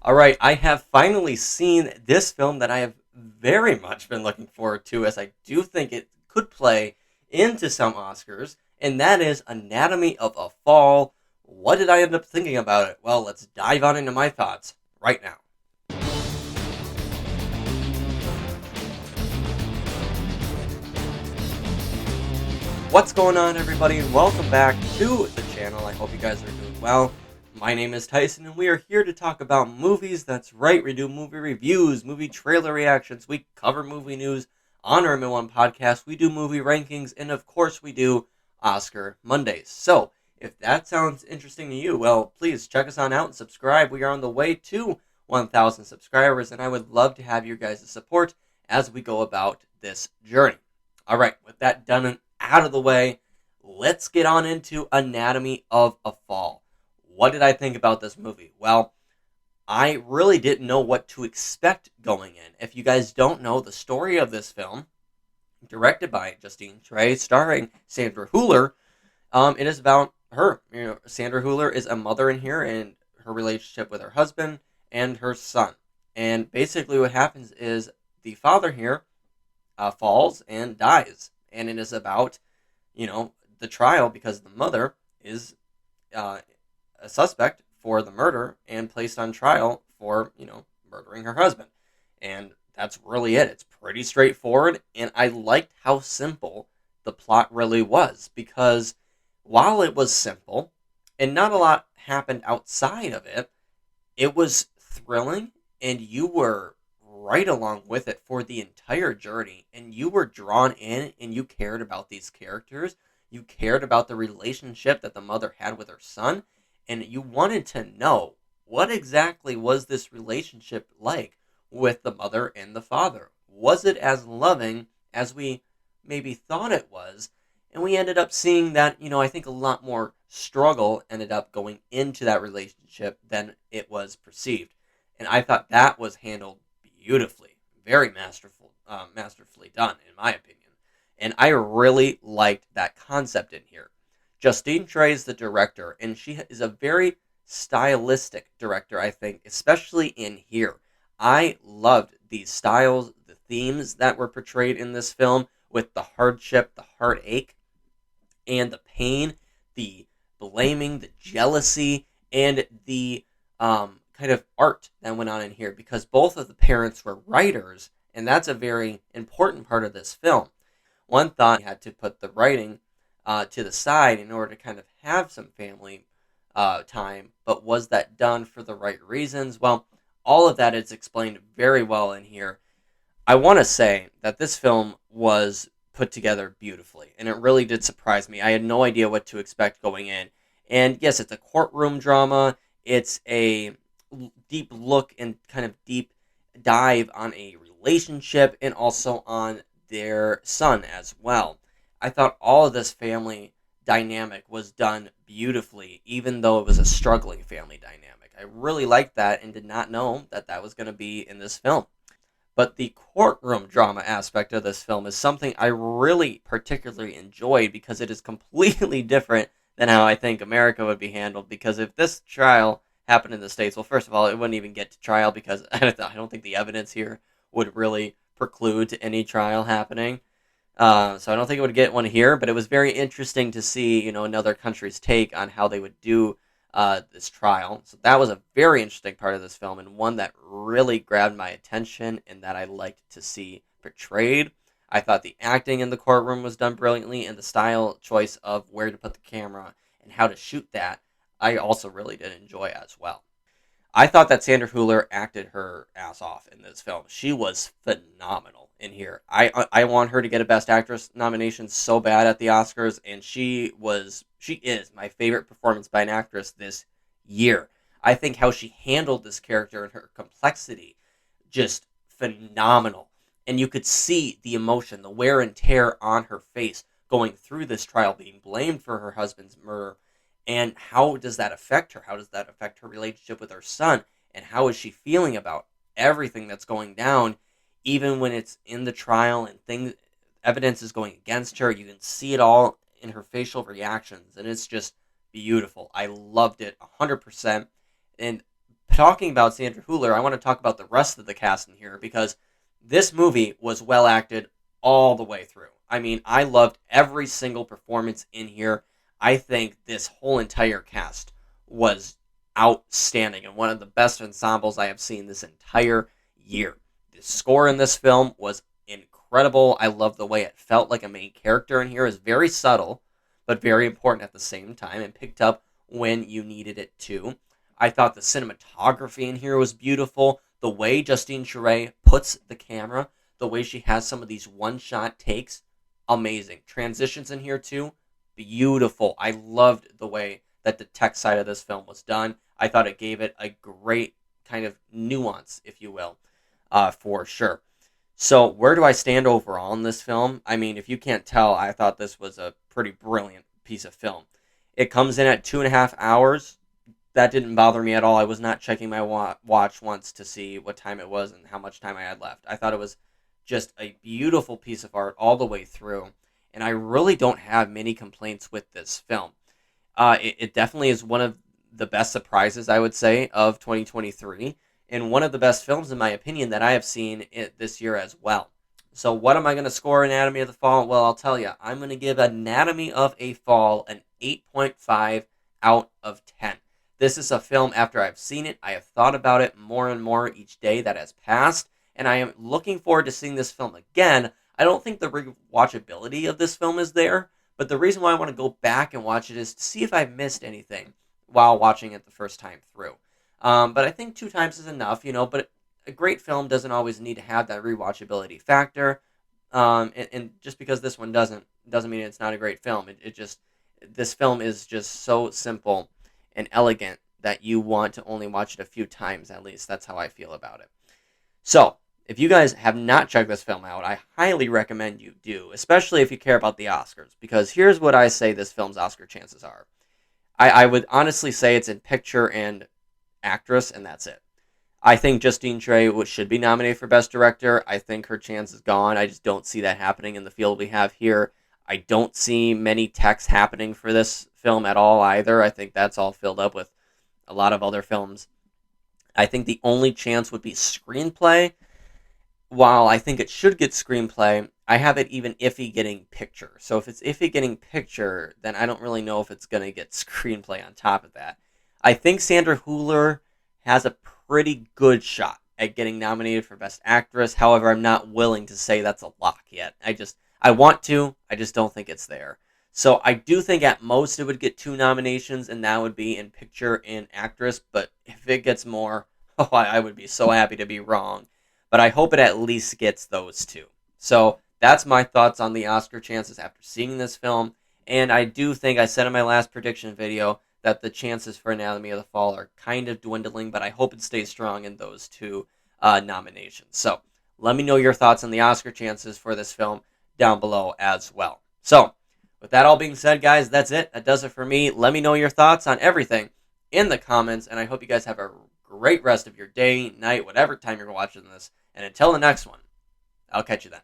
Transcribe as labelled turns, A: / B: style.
A: All right, I have finally seen this film that I have very much been looking forward to, as I do think it could play into some Oscars, and that is Anatomy of a Fall. What did I end up thinking about it? Well, let's dive on into my thoughts right now. What's going on, everybody, and welcome back to the channel. I hope you guys are doing well. My name is Tyson, and we are here to talk about movies. That's right, we do movie reviews, movie trailer reactions, we cover movie news on our M1 podcast, we do movie rankings, and of course, we do Oscar Mondays. So, if that sounds interesting to you, well, please check us on out and subscribe. We are on the way to 1,000 subscribers, and I would love to have your guys' support as we go about this journey. All right, with that done and out of the way, let's get on into Anatomy of a Fall. What did I think about this movie? Well, I really didn't know what to expect going in. If you guys don't know the story of this film, directed by Justine Triet, starring Sandra Hüller, it is about her. Sandra Hüller is a mother in here and her relationship with her husband and her son. And basically, what happens is the father here falls and dies, and it is about the trial because the mother is uh, a suspect for the murder and placed on trial for murdering her husband, and that's really it. It's pretty straightforward, and I liked how simple the plot really was, because while it was simple and not a lot happened outside of it, it was thrilling, and you were right along with it for the entire journey, and you were drawn in, and you cared about these characters. You cared about the relationship that the mother had with her son, and you wanted to know what exactly was this relationship like with the mother and the father. Was it as loving as we maybe thought it was? And we ended up seeing that, I think a lot more struggle ended up going into that relationship than it was perceived. And I thought that was handled beautifully, very masterfully done, in my opinion. And I really liked that concept in here. Justine Triet is the director, and she is a very stylistic director, I think, especially in here. I loved the styles, the themes that were portrayed in this film, with the hardship, the heartache, and the pain, the blaming, the jealousy, and the kind of art that went on in here, because both of the parents were writers, and that's a very important part of this film. One thought he had to put the writing to the side in order to kind of have some family time, but was that done for the right reasons? Well, all of that is explained very well in here. I want to say that this film was put together beautifully, and it really did surprise me. I had no idea what to expect going in. And yes, it's a courtroom drama. It's a deep look and kind of deep dive on a relationship and also on their son as well. I thought all of this family dynamic was done beautifully, even though it was a struggling family dynamic. I really liked that and did not know that that was going to be in this film. But the courtroom drama aspect of this film is something I really particularly enjoyed, because it is completely different than how I think America would be handled. Because if this trial happened in the States, well, first of all, it wouldn't even get to trial, because I don't think the evidence here would really preclude any trial happening. So I don't think it would get one here, but it was very interesting to see, another country's take on how they would do this trial. So that was a very interesting part of this film, and one that really grabbed my attention and that I liked to see portrayed. I thought the acting in the courtroom was done brilliantly, and the style choice of where to put the camera and how to shoot that, I also really did enjoy as well. I thought that Sandra Hüller acted her ass off in this film. She was phenomenal in here. I want her to get a Best Actress nomination so bad at the Oscars, and she is my favorite performance by an actress this year. I think how she handled this character and her complexity, just phenomenal. And you could see the emotion, the wear and tear on her face going through this trial, being blamed for her husband's murder. And how does that affect her? How does that affect her relationship with her son? And how is she feeling about everything that's going down, even when it's in the trial and evidence is going against her? You can see it all in her facial reactions, and it's just beautiful. I loved it 100%. And talking about Sandra Hüller, I want to talk about the rest of the cast in here because this movie was well acted all the way through. I mean, I loved every single performance in here. I think this whole entire cast was outstanding and one of the best ensembles I have seen this entire year. The score in this film was incredible. I love the way it felt like a main character in here. Is very subtle, but very important at the same time, and picked up when you needed it to. I thought the cinematography in here was beautiful. The way Justine Cheret puts the camera, the way she has some of these one-shot takes, amazing. Transitions in here too, beautiful. I loved the way that the tech side of this film was done. I thought it gave it a great kind of nuance, if you will, for sure. So where do I stand overall in this film? I mean, if you can't tell, I thought this was a pretty brilliant piece of film. It comes in at 2.5 hours. That didn't bother me at all. I was not checking my watch once to see what time it was and how much time I had left. I thought it was just a beautiful piece of art all the way through, and I really don't have many complaints with this film. It definitely is one of the best surprises, I would say, of 2023, and one of the best films, in my opinion, that I have seen this year as well. So what am I going to score Anatomy of the Fall? Well, I'll tell you. I'm going to give Anatomy of a Fall an 8.5 out of 10. This is a film, after I've seen it, I have thought about it more and more each day that has passed, and I am looking forward to seeing this film again. I don't think the rewatchability of this film is there, but the reason why I want to go back and watch it is to see if I've missed anything while watching it the first time through. But I think 2 times is enough, but a great film doesn't always need to have that rewatchability factor. And just because this one doesn't mean it's not a great film. This film is just so simple and elegant that you want to only watch it a few times at least. That's how I feel about it. So, if you guys have not checked this film out, I highly recommend you do, especially if you care about the Oscars, because here's what I say this film's Oscar chances are. I would honestly say it's in picture and actress, and that's it. I think Justine Cheret should be nominated for Best Director. I think her chance is gone. I just don't see that happening in the field we have here. I don't see many techs happening for this film at all either. I think that's all filled up with a lot of other films. I think the only chance would be screenplay. While I think it should get screenplay, I have it even iffy getting picture. So if it's iffy getting picture, then I don't really know if it's going to get screenplay on top of that. I think Sandra Hüller has a pretty good shot at getting nominated for Best Actress. However, I'm not willing to say that's a lock yet. I want to, I just don't think it's there. So I do think at most it would get 2 nominations, and that would be in picture and actress. But if it gets more, I would be so happy to be wrong. But I hope it at least gets those 2. So that's my thoughts on the Oscar chances after seeing this film. And I do think I said in my last prediction video that the chances for Anatomy of the Fall are kind of dwindling, but I hope it stays strong in those 2 nominations. So let me know your thoughts on the Oscar chances for this film down below as well. So with that all being said, guys, that's it. That does it for me. Let me know your thoughts on everything in the comments, and I hope you guys have a great rest of your day, night, whatever time you're watching this. And until the next one, I'll catch you then.